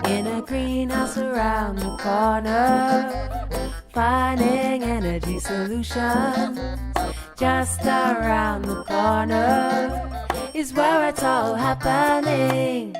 in a greenhouse around the corner, finding energy solutions. Just around the corner is where it's all happening.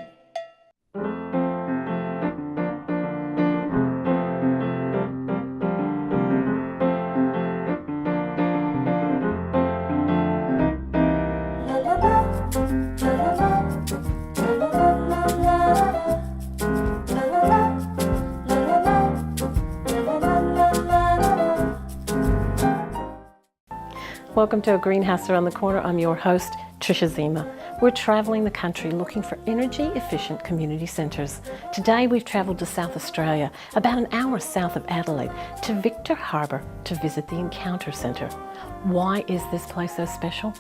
Welcome to A Greenhouse Around the Corner. I'm your host, Tricia Zima. We're travelling the country looking for energy-efficient community centres. Today we've travelled to South Australia, about an hour south of Adelaide, to Victor Harbour to visit the Encounter Centre. Why is this place so special?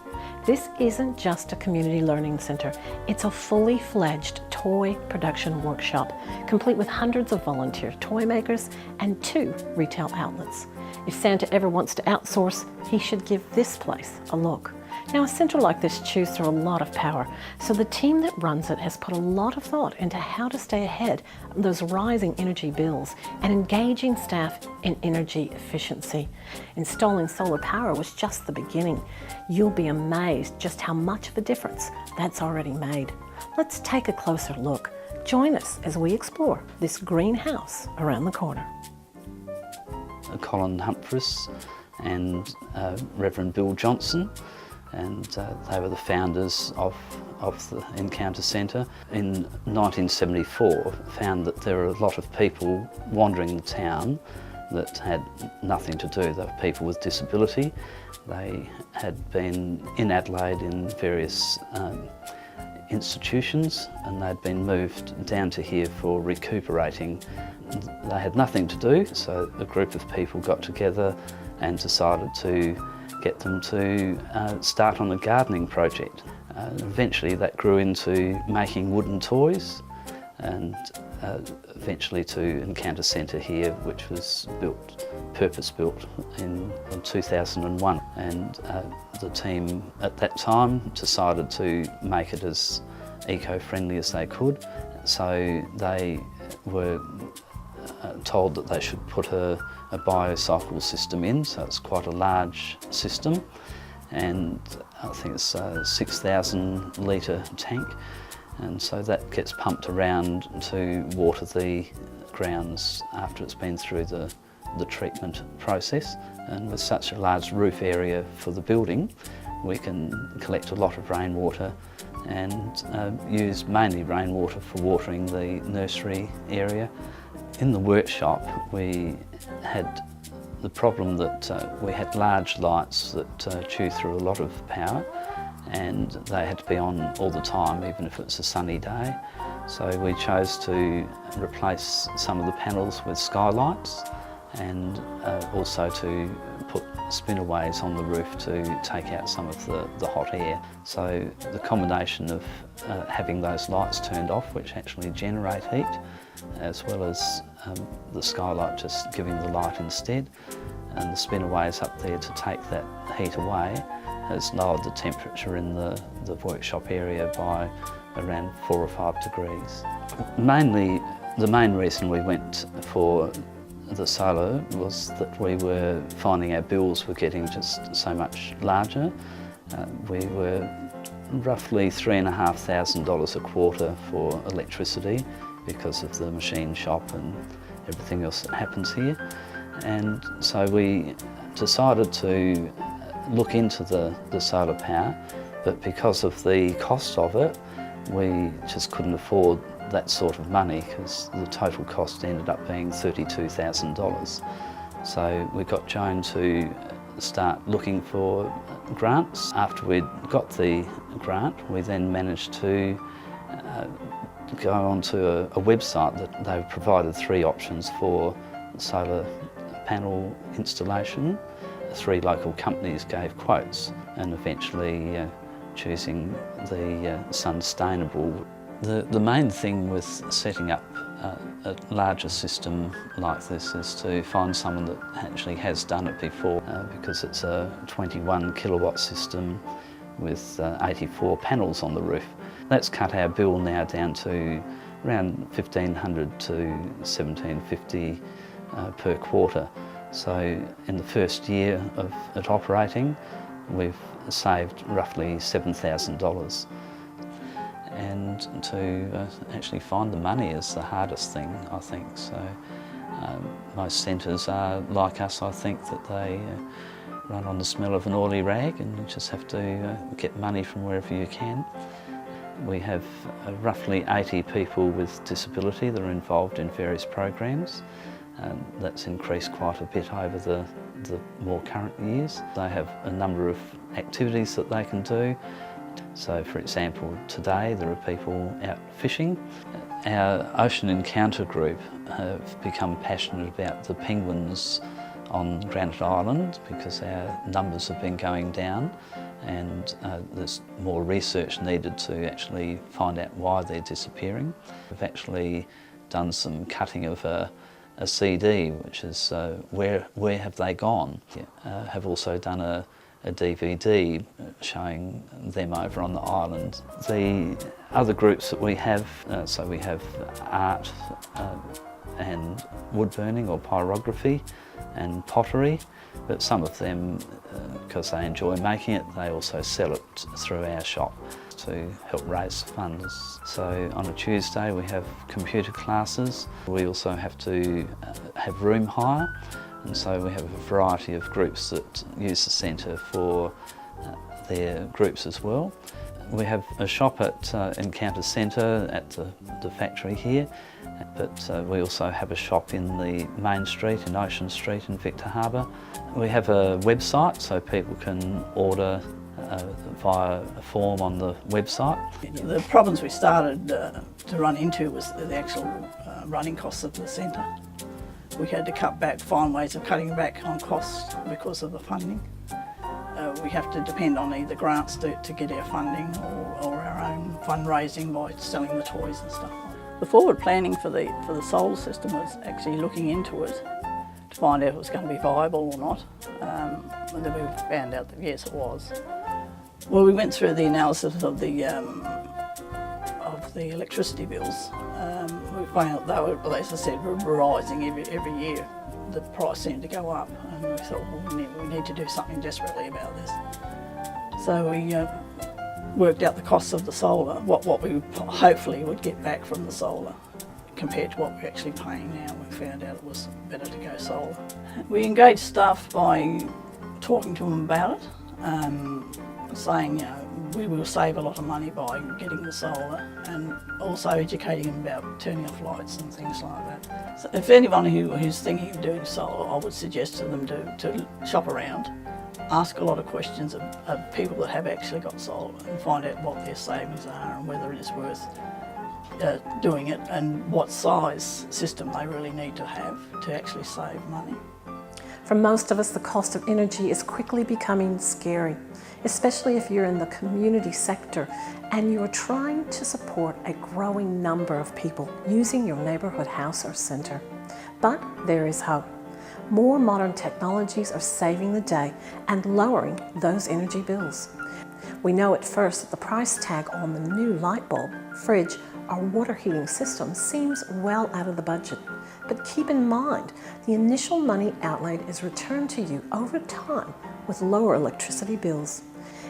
This isn't just a community learning centre. It's a fully fledged toy production workshop, complete with hundreds of volunteer toy makers and 2 retail outlets. If Santa ever wants to outsource, he should give this place a look. Now, a centre like this chews through a lot of power, so the team that runs it has put a lot of thought into how to stay ahead of those rising energy bills and engaging staff in energy efficiency. Installing solar power was just the beginning. You'll be amazed just how much of a difference that's already made. Let's take a closer look. Join us as we explore this greenhouse around the corner. Colin Humphries and Reverend Bill Johnson, and they were the founders of the Encounter Centre. In 1974, found that there were a lot of people wandering the town that had nothing to do. They were people with disability. They had been in Adelaide in various institutions, and they'd been moved down to here for recuperating. They had nothing to do, so a group of people got together and decided to get them to start on a gardening project. Eventually that grew into making wooden toys, and eventually to Encounter Centre here, which was purpose-built in 2001. And the team at that time decided to make it as eco-friendly as they could. So they were told that they should put a biocycle system in, so it's quite a large system, and I think it's a 6,000 litre tank, and so that gets pumped around to water the grounds after it's been through the treatment process. And with such a large roof area for the building, we can collect a lot of rainwater and use mainly rainwater for watering the nursery area. In the workshop, we had the problem that we had large lights that chew through a lot of power, and they had to be on all the time, even if it's a sunny day. So we chose to replace some of the panels with skylights, and also to put spinnerways on the roof to take out some of the hot air. So the combination of having those lights turned off, which actually generate heat, as well as the skylight just giving the light instead, and the spinnerways up there to take that heat away, has lowered the temperature in the workshop area by around 4 or 5 degrees. Mainly, the main reason we went for the solar was that we were finding our bills were getting just so much larger. We were roughly $3,500 a quarter for electricity because of the machine shop and everything else that happens here. And so we decided to look into the solar power, but because of the cost of it, we just couldn't afford that sort of money, because the total cost ended up being $32,000. So we got Joan to start looking for grants. After we'd got the grant, we then managed to go onto a website that they provided 3 options for solar panel installation. 3 local companies gave quotes, and eventually choosing the Sustainable. The main thing with setting up a larger system like this is to find someone that actually has done it before, because it's a 21 kilowatt system with 84 panels on the roof. That's cut our bill now down to around 1,500 to 1,750 per quarter. So in the first year of it operating, we've saved roughly $7,000. And to actually find the money is the hardest thing, I think. So most centres are like us, I think, that they run on the smell of an oily rag, and you just have to get money from wherever you can. We have roughly 80 people with disability that are involved in various programs. That's increased quite a bit over the more current years. They have a number of activities that they can do. So, for example, today there are people out fishing. Our Ocean Encounter group have become passionate about the penguins on Granite Island because our numbers have been going down, and there's more research needed to actually find out why they're disappearing. We've actually done some cutting of a CD, which is where have they gone. Have also done a DVD showing them over on the island. The other groups that we have, so we have art and wood burning or pyrography and pottery, but some of them, because they enjoy making it, they also sell it through our shop to help raise funds. So on a Tuesday we have computer classes. We also have to have room hire, and so we have a variety of groups that use the centre for their groups as well. We have a shop at Encounter Centre at the factory here, but we also have a shop in the main street, in Ocean Street in Victor Harbour. We have a website so people can order via a form on the website. The problems we started to run into was the actual running costs of the centre. We had to cut back, find ways of cutting back on costs because of the funding. We have to depend on either grants to get our funding or our own fundraising by selling the toys and stuff. The forward planning for the solar system was actually looking into it to find out if it was going to be viable or not. And then we found out that yes, it was. Well, we went through the analysis of the electricity bills. We found out they were, as I said, were rising every year. The price seemed to go up, and we thought, well, we need to do something desperately about this. So we worked out the costs of the solar, what we hopefully would get back from the solar compared to what we're actually paying now. We found out it was better to go solar. We engaged staff by talking to them about it, saying, we will save a lot of money by getting the solar, and also educating them about turning off lights and things like that. So if anyone who's thinking of doing solar, I would suggest to them to shop around, ask a lot of questions of people that have actually got solar and find out what their savings are and whether it is worth doing it and what size system they really need to have to actually save money. For most of us, the cost of energy is quickly becoming scary, especially if you're in the community sector and you are trying to support a growing number of people using your neighbourhood house or centre. But there is hope. More modern technologies are saving the day and lowering those energy bills. We know at first that the price tag on the new light bulb, fridge, or water heating system seems well out of the budget. But keep in mind, the initial money outlaid is returned to you over time with lower electricity bills,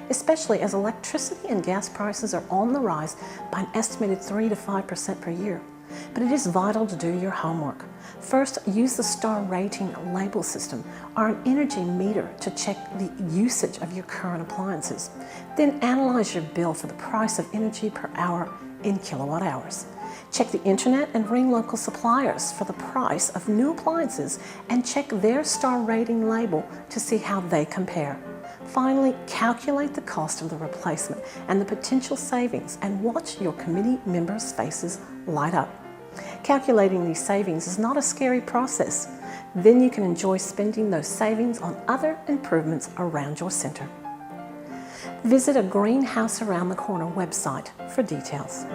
especially as electricity and gas prices are on the rise by an estimated 3 to 5% per year. But it is vital to do your homework. First, use the star rating label system or an energy meter to check the usage of your current appliances. Then analyze your bill for the price of energy per hour in kilowatt hours. Check the internet and ring local suppliers for the price of new appliances and check their star rating label to see how they compare. Finally, calculate the cost of the replacement and the potential savings and watch your committee members' faces light up. Calculating these savings is not a scary process. Then you can enjoy spending those savings on other improvements around your centre. Visit a Greenhouse Around the Corner website for details.